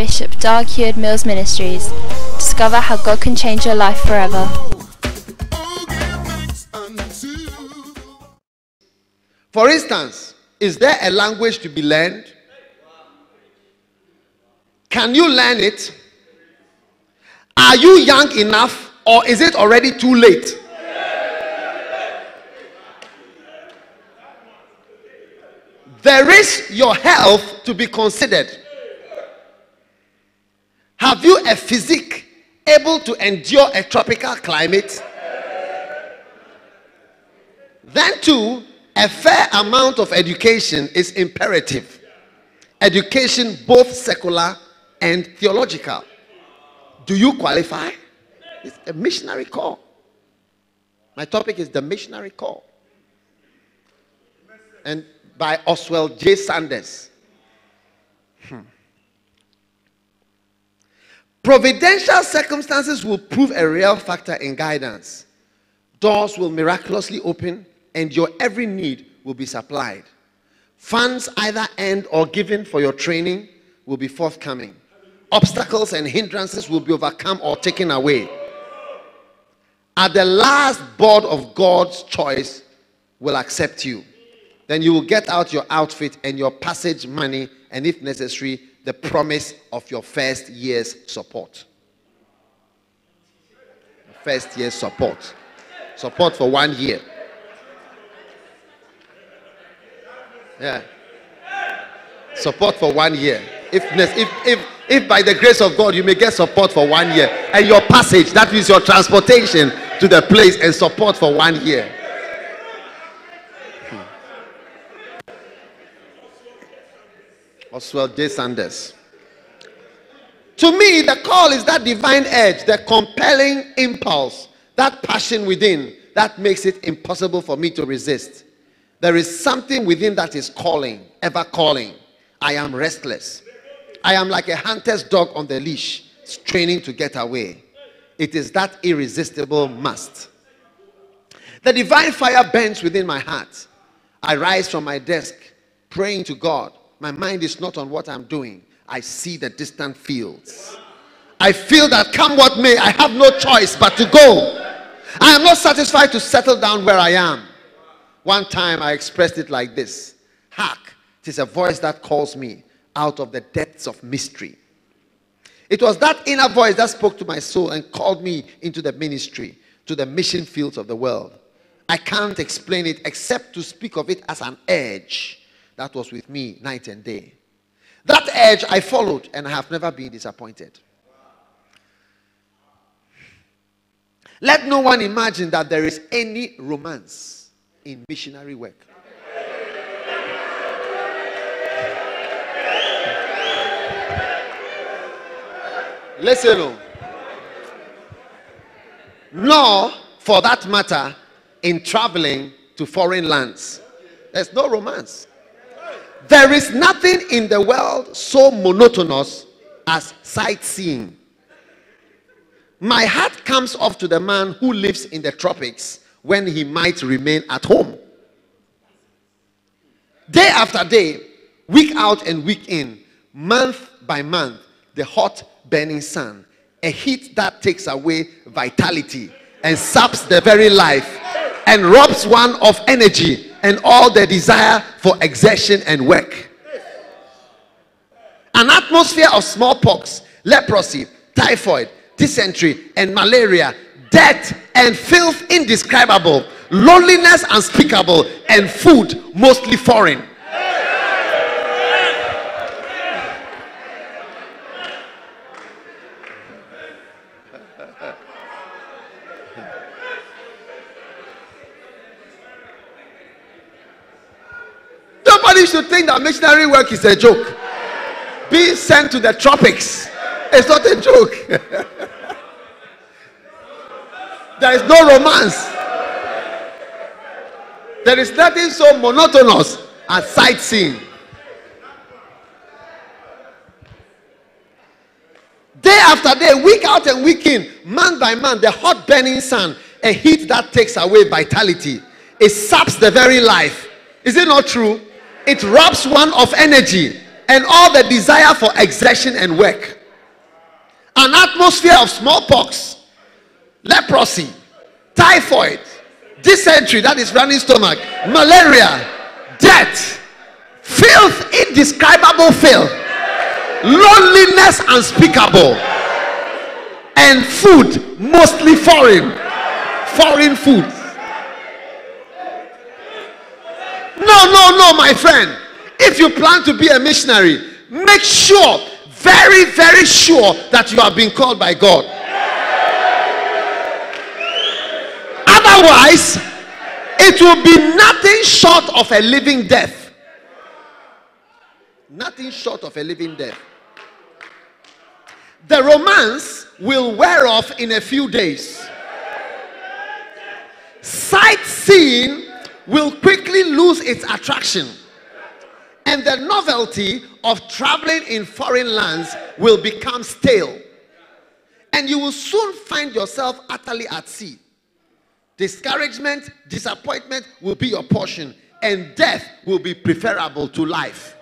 Bishop Dag Heward-Mills Ministries. Discover how God can change your life forever. For instance, is there a language to be learned? Can you learn it? Are you young enough, or is it already too late? There is your health to be considered. Have you a physique able to endure a tropical climate? Then too, a fair amount of education is imperative. Education both secular and theological. Do you qualify? It's a missionary call. My topic is the missionary call. And by Oswald J. Sanders. Providential circumstances will prove a real factor in guidance. Doors will miraculously open and your every need will be supplied. Funds either earned or given for your training will be forthcoming. Obstacles and hindrances will be overcome or taken away. At the last, board of God's choice will accept you. Then you will get out your outfit and your passage money, and if necessary, the promise of your first year's support. First year's support. Support for 1 year. Yeah. Support for 1 year. If by the grace of God you may get support for 1 year, and your passage, that means your transportation to the place, and support for 1 year. Oswald J. Sanders. To me, the call is that divine edge, the compelling impulse, that passion within that makes it impossible for me to resist. There is something within that is calling, ever calling. I am restless. I am like a hunter's dog on the leash, straining to get away. It is that irresistible must. The divine fire burns within my heart. I rise from my desk, praying to God. My mind is not on what I'm doing. I see the distant fields. I feel that come what may, I have no choice but to go. I am not satisfied to settle down where I am. One time I expressed it like this. Hark, it is a voice that calls me out of the depths of mystery. It was that inner voice that spoke to my soul and called me into the ministry, to the mission fields of the world. I can't explain it except to speak of it as an edge that was with me night and day. That edge I followed, and I have never been disappointed. Let no one imagine that there is any romance in missionary work. Listen, nor, for that matter, in traveling to foreign lands. There's no romance. There is nothing in the world so monotonous as sightseeing. My heart comes off to the man who lives in the tropics when he might remain at home. Day after day, week out and week in, month by month, the hot burning sun, a heat that takes away vitality and saps the very life and robs one of energy and all the desire for exertion and work. An atmosphere of smallpox, leprosy, typhoid, dysentery, and malaria, death and filth indescribable, loneliness unspeakable, and food mostly foreign. Nobody should think that missionary work is a joke. Being sent to the tropics, it's not a joke. There is no romance. There is nothing so monotonous as sightseeing. Day after day, week out and week in, month by month, the hot burning sun, a heat that takes away vitality. It saps the very life. Is it not true? It robs one of energy and all the desire for exertion and work. an atmosphere of smallpox, leprosy, typhoid, dysentery, that is running stomach, malaria, death, filth, indescribable filth, loneliness unspeakable, and food mostly foreign food. No, my friend. If you plan to be a missionary, make sure, very, very sure, that you are being called by God. Otherwise, it will be nothing short of a living death. Nothing short of a living death. The romance will wear off in a few days. Sightseeing will quickly lose its attraction. And the novelty of traveling in foreign lands will become stale. And you will soon find yourself utterly at sea. Discouragement, disappointment will be your portion, and death will be preferable to life.